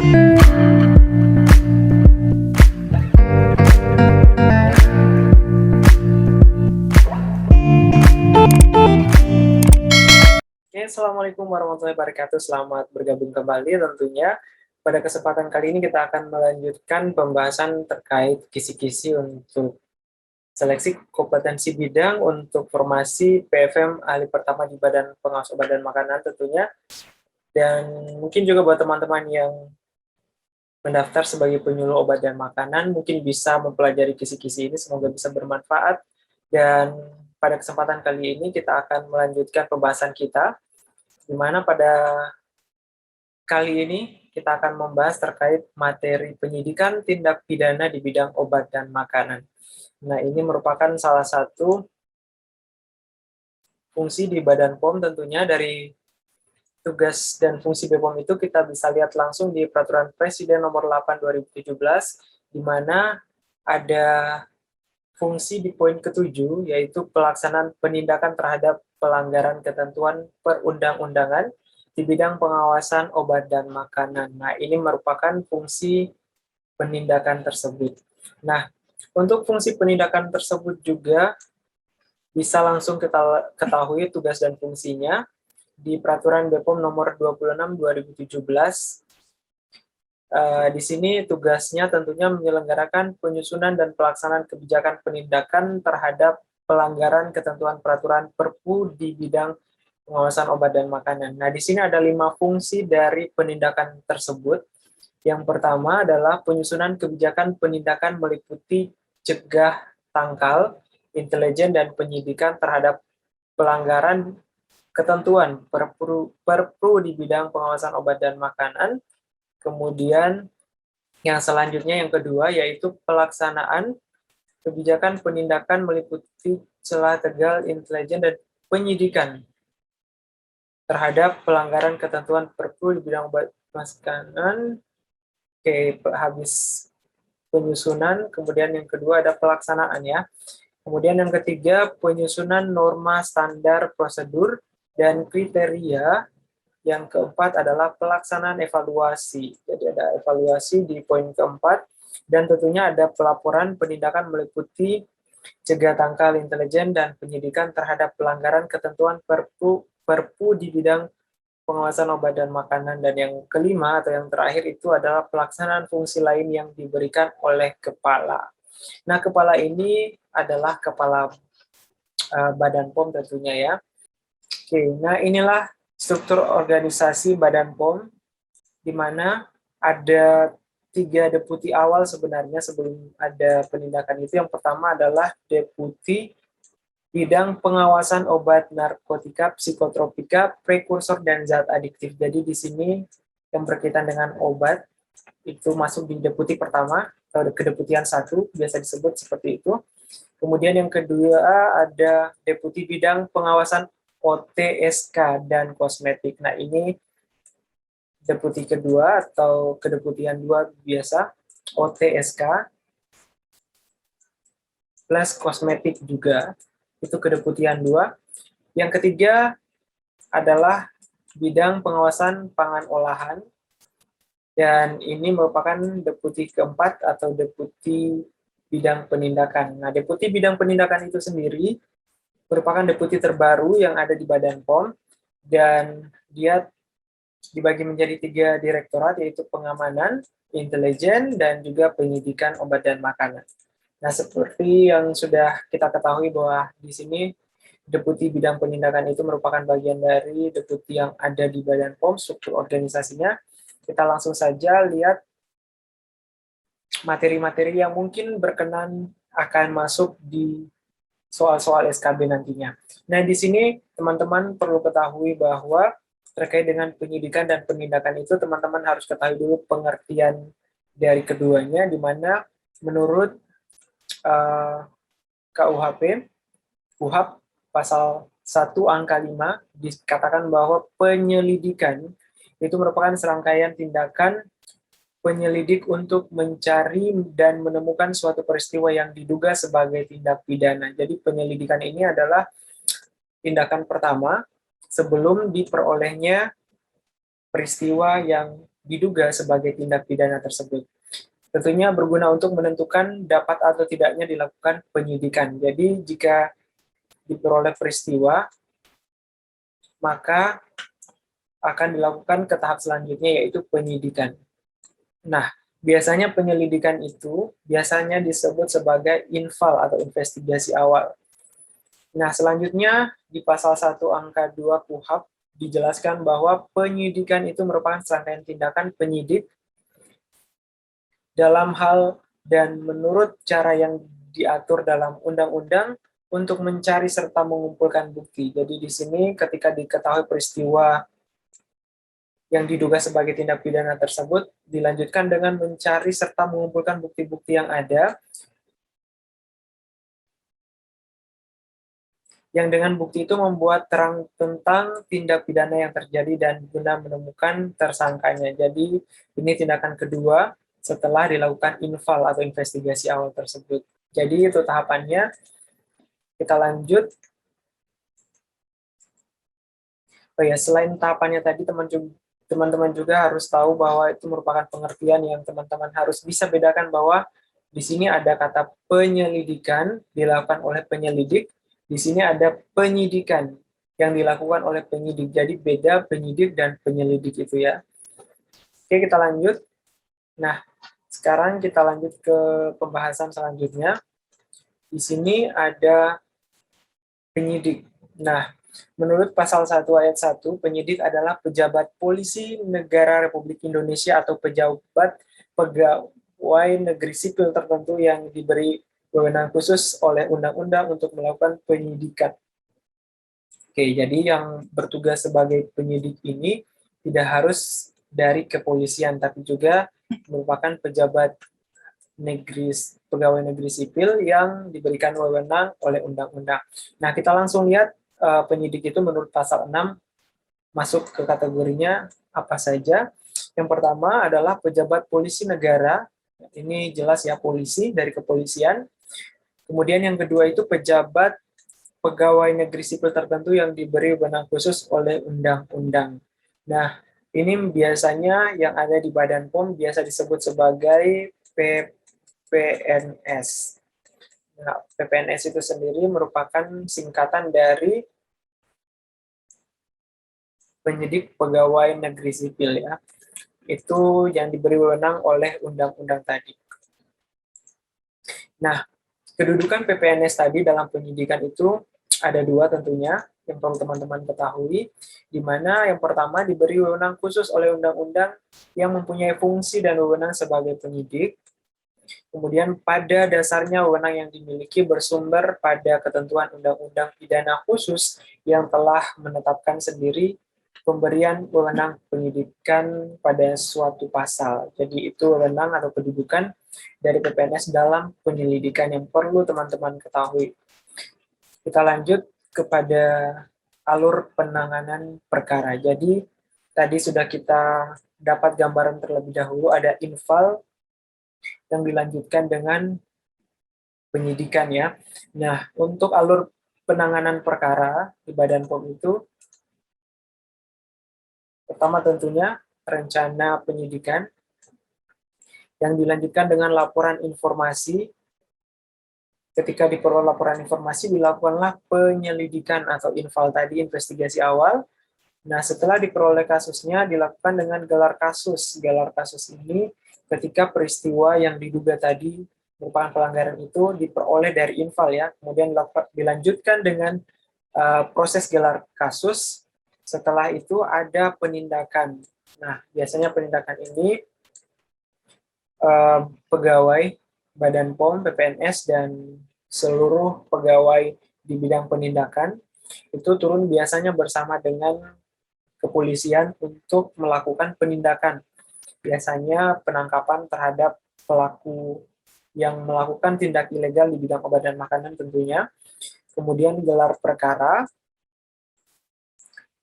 Oke, Assalamualaikum warahmatullahi wabarakatuh. Selamat bergabung kembali tentunya. Pada kesempatan kali ini kita akan melanjutkan pembahasan terkait kisi-kisi untuk seleksi kompetensi bidang untuk formasi PFM ahli pertama di Badan Pengawas Obat dan Makanan tentunya. Dan mungkin juga buat teman-teman yang mendaftar sebagai penyuluh obat dan makanan, mungkin bisa mempelajari kisi-kisi ini, semoga bisa bermanfaat. Dan pada kesempatan kali ini kita akan melanjutkan pembahasan kita, di mana pada kali ini kita akan membahas terkait materi penyidikan tindak pidana di bidang obat dan makanan. Nah, ini merupakan salah satu fungsi di Badan POM tentunya. Dari tugas dan fungsi BPOM itu kita bisa lihat langsung di Peraturan Presiden Nomor 8 2017, di mana ada fungsi di poin ke-7, yaitu pelaksanaan penindakan terhadap pelanggaran ketentuan perundang-undangan di bidang pengawasan obat dan makanan. Nah, ini merupakan fungsi penindakan tersebut. Nah, untuk fungsi penindakan tersebut juga bisa langsung kita ketahui tugas dan fungsinya di Peraturan BPOM Nomor 26 2017. Di sini tugasnya tentunya menyelenggarakan penyusunan dan pelaksanaan kebijakan penindakan terhadap pelanggaran ketentuan peraturan Perpu di bidang pengawasan obat dan makanan. Nah, di sini ada 5 fungsi dari penindakan tersebut. Yang pertama adalah penyusunan kebijakan penindakan meliputi cegah, tangkal, intelijen, dan penyidikan terhadap pelanggaran ketentuan Perpu di bidang pengawasan obat dan makanan. Kemudian yang selanjutnya yang kedua yaitu pelaksanaan kebijakan penindakan meliputi celah tegal, intelijen, dan penyidikan terhadap pelanggaran ketentuan Perpu di bidang obat makanan. Oke, habis penyusunan, kemudian yang kedua ada pelaksanaan ya. Kemudian yang ketiga penyusunan norma standar prosedur dan kriteria. Yang keempat adalah pelaksanaan evaluasi. Jadi ada evaluasi di poin keempat, dan tentunya ada pelaporan penindakan meliputi cegah, tangkal, intelijen, dan penyidikan terhadap pelanggaran ketentuan Perpu di bidang pengawasan obat dan makanan. Dan yang kelima atau yang terakhir itu adalah pelaksanaan fungsi lain yang diberikan oleh kepala. Nah, kepala ini adalah kepala Badan POM tentunya ya. Oke, nah inilah struktur organisasi Badan POM, di mana ada 3 deputi awal sebenarnya sebelum ada penindakan itu. Yang pertama adalah deputi bidang pengawasan obat, narkotika, psikotropika, prekursor, dan zat adiktif. Jadi di sini yang berkaitan dengan obat itu masuk di deputi pertama atau kedeputian 1, biasa disebut seperti itu. Kemudian yang kedua ada deputi bidang pengawasan OTSK dan kosmetik. Nah, ini deputi kedua atau kedeputian 2 biasa, OTSK plus kosmetik juga, itu kedeputian 2. Yang ketiga adalah bidang pengawasan pangan olahan, dan ini merupakan deputi keempat atau deputi bidang penindakan. Nah, deputi bidang penindakan itu sendiri merupakan deputi terbaru yang ada di Badan POM, dan dia dibagi menjadi 3 direktorat, yaitu pengamanan, intelijen, dan juga penyidikan obat dan makanan. Nah, seperti yang sudah kita ketahui bahwa di sini deputi bidang penindakan itu merupakan bagian dari deputi yang ada di Badan POM, struktur organisasinya. Kita langsung saja lihat materi-materi yang mungkin berkenan akan masuk di soal-soal SKB nantinya. Nah, di sini teman-teman perlu ketahui bahwa terkait dengan penyidikan dan penindakan itu, teman-teman harus ketahui dulu pengertian dari keduanya, di mana menurut KUHP, KUHP pasal 1 angka 5 dikatakan bahwa penyelidikan itu merupakan serangkaian tindakan penyelidik untuk mencari dan menemukan suatu peristiwa yang diduga sebagai tindak pidana. Jadi penyelidikan ini adalah tindakan pertama sebelum diperolehnya peristiwa yang diduga sebagai tindak pidana tersebut. Tentunya berguna untuk menentukan dapat atau tidaknya dilakukan penyidikan. Jadi jika diperoleh peristiwa, maka akan dilakukan ke tahap selanjutnya, yaitu penyidikan. Nah, biasanya penyelidikan itu biasanya disebut sebagai infal atau investigasi awal. Nah, selanjutnya di pasal 1 angka 2 KUHP dijelaskan bahwa penyidikan itu merupakan serangkaian tindakan penyidik dalam hal dan menurut cara yang diatur dalam undang-undang untuk mencari serta mengumpulkan bukti. Jadi di sini ketika diketahui peristiwa yang diduga sebagai tindak pidana tersebut, dilanjutkan dengan mencari serta mengumpulkan bukti-bukti yang ada, yang dengan bukti itu membuat terang tentang tindak pidana yang terjadi dan guna menemukan tersangkanya. Jadi ini tindakan kedua setelah dilakukan infal atau investigasi awal tersebut. Jadi itu tahapannya. Kita lanjut. Oh ya, selain tahapannya tadi, teman-teman juga harus tahu bahwa itu merupakan pengertian yang teman-teman harus bisa bedakan bahwa di sini ada kata penyelidikan dilakukan oleh penyelidik, di sini ada penyidikan yang dilakukan oleh penyidik. Jadi beda penyidik dan penyelidik itu ya. Oke, kita lanjut. Nah, sekarang kita lanjut ke pembahasan selanjutnya. Di sini ada penyidik. Nah, menurut pasal 1 ayat 1, penyidik adalah pejabat polisi negara Republik Indonesia atau pejabat pegawai negeri sipil tertentu yang diberi wewenang khusus oleh undang-undang untuk melakukan penyidikan. Oke, jadi yang bertugas sebagai penyidik ini tidak harus dari kepolisian, tapi juga merupakan pejabat negeri pegawai negeri sipil yang diberikan wewenang oleh undang-undang. Nah, kita langsung lihat penyidik itu menurut pasal 6 masuk ke kategorinya apa saja. Yang pertama adalah pejabat polisi negara. Ini jelas ya, polisi dari kepolisian. Kemudian yang kedua itu pejabat pegawai negeri sipil tertentu yang diberi wewenang khusus oleh undang-undang. Nah, ini biasanya yang ada di Badan POM biasa disebut sebagai PNS. Nah, PPNS itu sendiri merupakan singkatan dari penyidik pegawai negeri sipil ya. Itu yang diberi wewenang oleh undang-undang tadi. Nah, kedudukan PPNS tadi dalam penyidikan itu ada dua tentunya, yang perlu teman-teman ketahui, di mana yang pertama diberi wewenang khusus oleh undang-undang yang mempunyai fungsi dan wewenang sebagai penyidik. Kemudian pada dasarnya wewenang yang dimiliki bersumber pada ketentuan Undang-Undang Pidana Khusus yang telah menetapkan sendiri pemberian wewenang penyidikan pada suatu pasal. Jadi itu wewenang atau kedudukan dari PPNS dalam penyelidikan yang perlu teman-teman ketahui. Kita lanjut kepada alur penanganan perkara. Jadi tadi sudah kita dapat gambaran terlebih dahulu, ada infal yang dilanjutkan dengan penyidikan ya. Nah, untuk alur penanganan perkara di Badan POM itu, pertama tentunya rencana penyidikan, yang dilanjutkan dengan laporan informasi. Ketika diperoleh laporan informasi, dilakukanlah penyelidikan atau infal tadi, investigasi awal. Nah, setelah diperoleh kasusnya, dilakukan dengan gelar kasus. Gelar kasus ini ketika peristiwa yang diduga tadi merupakan pelanggaran itu diperoleh dari infal ya, kemudian dilanjutkan dengan proses gelar kasus. Setelah itu ada penindakan. Nah, biasanya penindakan ini pegawai Badan POM, PPNS, dan seluruh pegawai di bidang penindakan itu turun biasanya bersama dengan kepolisian untuk melakukan penindakan. Biasanya penangkapan terhadap pelaku yang melakukan tindak ilegal di bidang obat dan makanan tentunya. Kemudian gelar perkara,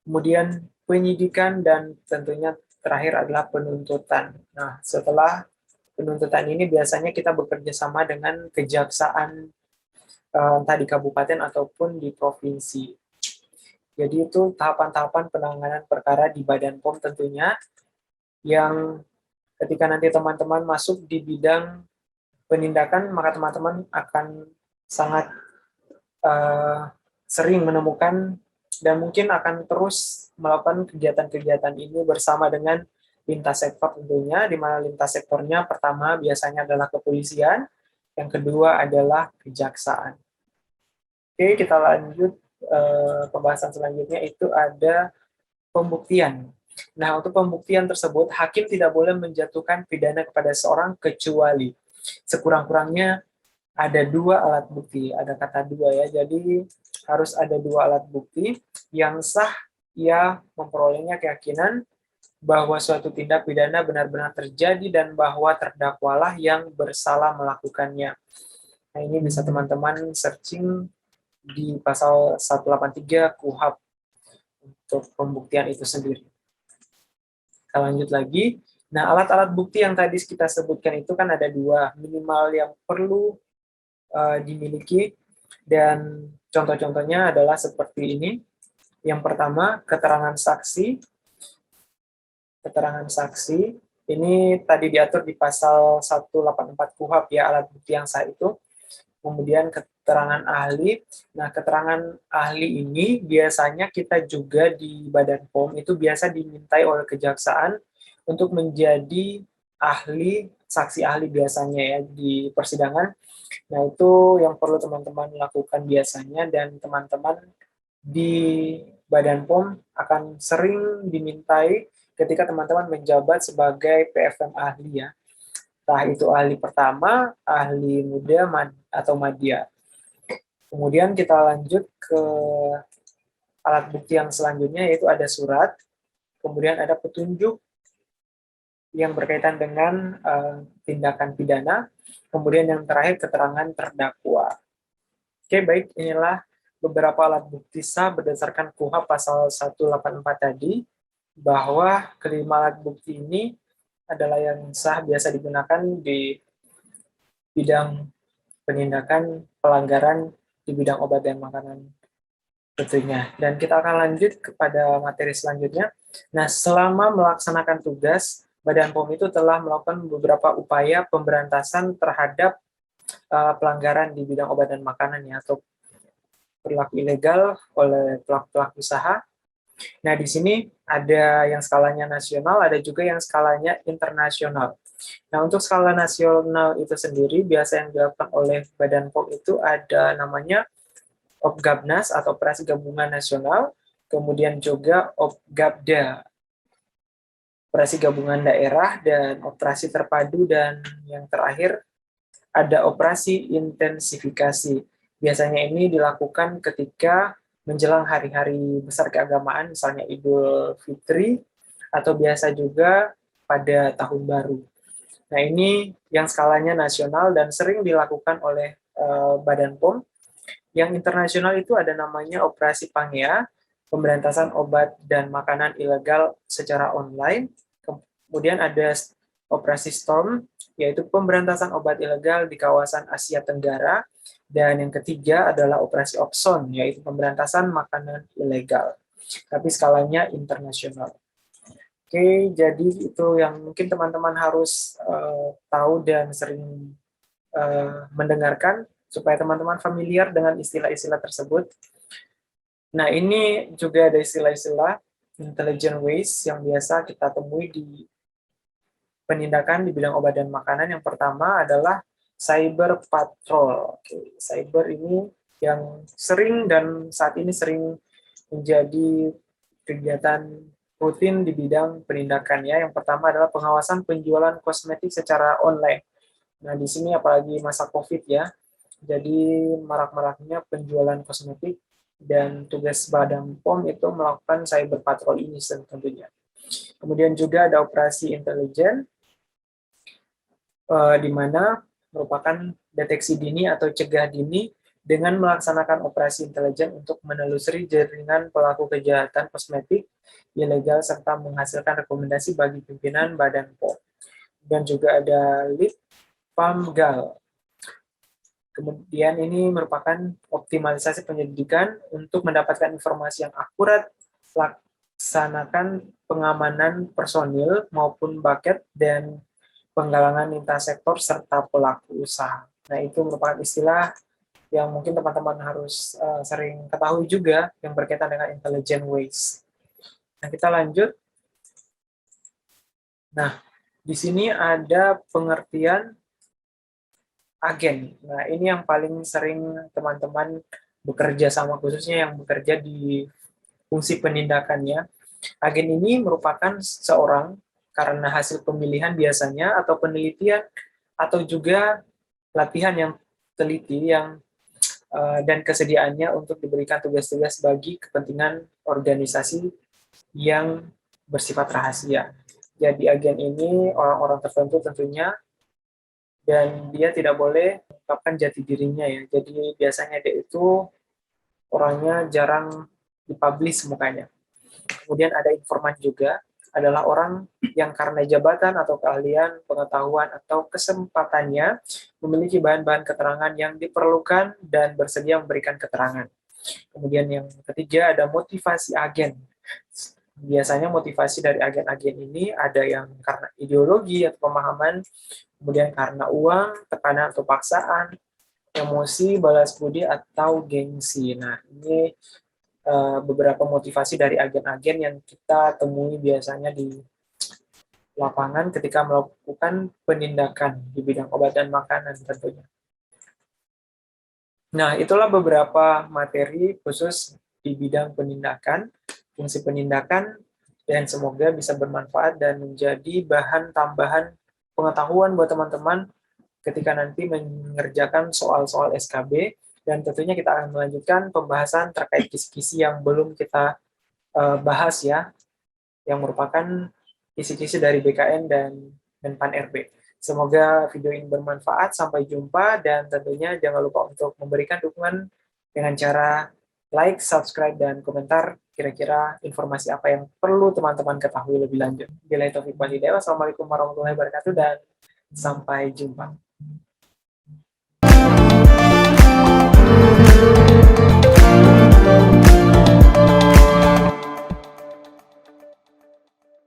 kemudian penyidikan, dan tentunya terakhir adalah penuntutan. Nah, setelah penuntutan ini biasanya kita bekerja sama dengan kejaksaan entah di kabupaten ataupun di provinsi. Jadi itu tahapan-tahapan penanganan perkara di Badan POM tentunya. yang ketika nanti teman-teman masuk di bidang penindakan, maka teman-teman akan sangat sering menemukan dan mungkin akan terus melakukan kegiatan-kegiatan ini bersama dengan lintas sektor tentunya, di mana lintas sektornya pertama biasanya adalah kepolisian, yang kedua adalah kejaksaan. Oke, kita lanjut pembahasan selanjutnya itu ada pembuktian. Nah, untuk pembuktian tersebut, hakim tidak boleh menjatuhkan pidana kepada seorang kecuali sekurang-kurangnya ada dua alat bukti. Ada kata dua ya, jadi harus ada dua alat bukti yang sah ia memperolehnya keyakinan bahwa suatu tindak pidana benar-benar terjadi dan bahwa terdakwalah yang bersalah melakukannya. Nah, ini bisa teman-teman searching di pasal 183 KUHP untuk pembuktian itu sendiri. Kita lanjut lagi. Nah, alat-alat bukti yang tadi kita sebutkan itu kan ada dua, minimal yang perlu dimiliki, dan contoh-contohnya adalah seperti ini. Yang pertama, keterangan saksi. Keterangan saksi, ini tadi diatur di pasal 184 KUHP ya, alat bukti yang sah itu. Kemudian keterangan ahli. Nah, keterangan ahli ini biasanya kita juga di Badan POM itu biasa dimintai oleh kejaksaan untuk menjadi ahli, saksi ahli biasanya ya di persidangan. Nah, itu yang perlu teman-teman lakukan biasanya, dan teman-teman di Badan POM akan sering dimintai ketika teman-teman menjabat sebagai PFM ahli ya. Entah itu ahli pertama, ahli muda, atau madya. Kemudian kita lanjut ke alat bukti yang selanjutnya, yaitu ada surat, kemudian ada petunjuk yang berkaitan dengan tindakan pidana, kemudian yang terakhir keterangan terdakwa. Oke, baik, inilah beberapa alat bukti sah berdasarkan KUHP pasal 184 tadi, bahwa kelima alat bukti ini adalah yang sah biasa digunakan di bidang penindakan pelanggaran di bidang obat dan makanan tentunya. Dan kita akan lanjut kepada materi selanjutnya. Nah, selama melaksanakan tugas, Badan POM itu telah melakukan beberapa upaya pemberantasan terhadap pelanggaran di bidang obat dan makanan ya, atau perilaku ilegal oleh pelaku-pelaku usaha. Nah, di sini ada yang skalanya nasional, ada juga yang skalanya internasional. Nah, untuk skala nasional itu sendiri, biasa yang dilakukan oleh Badan POM itu ada namanya Opgabnas atau Operasi Gabungan Nasional, kemudian juga Opgabda, Operasi Gabungan Daerah, dan Operasi Terpadu, dan yang terakhir ada Operasi Intensifikasi. Biasanya ini dilakukan ketika menjelang hari-hari besar keagamaan, misalnya Idul Fitri, atau biasa juga pada Tahun Baru. Nah, ini yang skalanya nasional dan sering dilakukan oleh Badan POM. Yang internasional itu ada namanya Operasi Pangea, pemberantasan obat dan makanan ilegal secara online. Kemudian ada Operasi Storm, yaitu pemberantasan obat ilegal di kawasan Asia Tenggara. Dan yang ketiga adalah Operasi Opson, yaitu pemberantasan makanan ilegal. Tapi skalanya internasional. Oke, jadi itu yang mungkin teman-teman harus tahu dan sering mendengarkan, supaya teman-teman familiar dengan istilah-istilah tersebut. Nah, ini juga ada istilah-istilah intelligent waste yang biasa kita temui di penindakan di bidang obat dan makanan. Yang pertama adalah cyber patrol. Oke, cyber ini yang sering dan saat ini sering menjadi kegiatan rutin di bidang penindakan ya. Yang pertama adalah pengawasan penjualan kosmetik secara online. Nah, di sini apalagi masa COVID ya, jadi marak-maraknya penjualan kosmetik, dan tugas Badan POM itu melakukan cyber patrol ini tentunya. Kemudian juga ada operasi intelijen, di mana merupakan deteksi dini atau cegah dini dengan melaksanakan operasi intelijen untuk menelusuri jaringan pelaku kejahatan kosmetik ilegal serta menghasilkan rekomendasi bagi pimpinan Badan POM. Dan juga ada lead PAMGAL. Kemudian ini merupakan optimalisasi penyelidikan untuk mendapatkan informasi yang akurat, melaksanakan pengamanan personil maupun bucket dan penggalangan lintas sektor serta pelaku usaha. Nah, itu merupakan istilah yang mungkin teman-teman harus sering ketahui juga yang berkaitan dengan intelligent waste. Nah, kita lanjut. Nah, di sini ada pengertian agen. Nah, ini yang paling sering teman-teman bekerja sama, khususnya yang bekerja di fungsi penindakannya. Agen ini merupakan seorang karena hasil pemilihan biasanya atau penelitian atau juga latihan yang teliti dan kesediaannya untuk diberikan tugas-tugas bagi kepentingan organisasi yang bersifat rahasia. Jadi agen ini orang-orang tertentu tentunya, dan dia tidak boleh mengungkapkan jati dirinya ya. Jadi biasanya dia itu orangnya jarang dipublish mukanya. Kemudian ada informan juga, adalah orang yang karena jabatan atau keahlian, pengetahuan, atau kesempatannya memiliki bahan-bahan keterangan yang diperlukan dan bersedia memberikan keterangan. Kemudian yang ketiga ada motivasi agen. Biasanya motivasi dari agen-agen ini ada yang karena ideologi atau pemahaman, kemudian karena uang, tekanan atau paksaan, emosi, balas budi, atau gengsi. Nah, ini beberapa motivasi dari agen-agen yang kita temui biasanya di lapangan ketika melakukan penindakan di bidang obat dan makanan tentunya. Nah, itulah beberapa materi khusus di bidang penindakan, fungsi penindakan, dan semoga bisa bermanfaat dan menjadi bahan tambahan pengetahuan buat teman-teman ketika nanti mengerjakan soal-soal SKB, dan tentunya kita akan melanjutkan pembahasan terkait kisi-kisi yang belum kita bahas ya, yang merupakan kisi-kisi dari BKN dan Pan-RB. Semoga video ini bermanfaat. Sampai jumpa, dan tentunya jangan lupa untuk memberikan dukungan dengan cara like, subscribe, dan komentar kira-kira informasi apa yang perlu teman-teman ketahui lebih lanjut. Bila itu Assalamualaikum warahmatullahi wabarakatuh, dan sampai jumpa.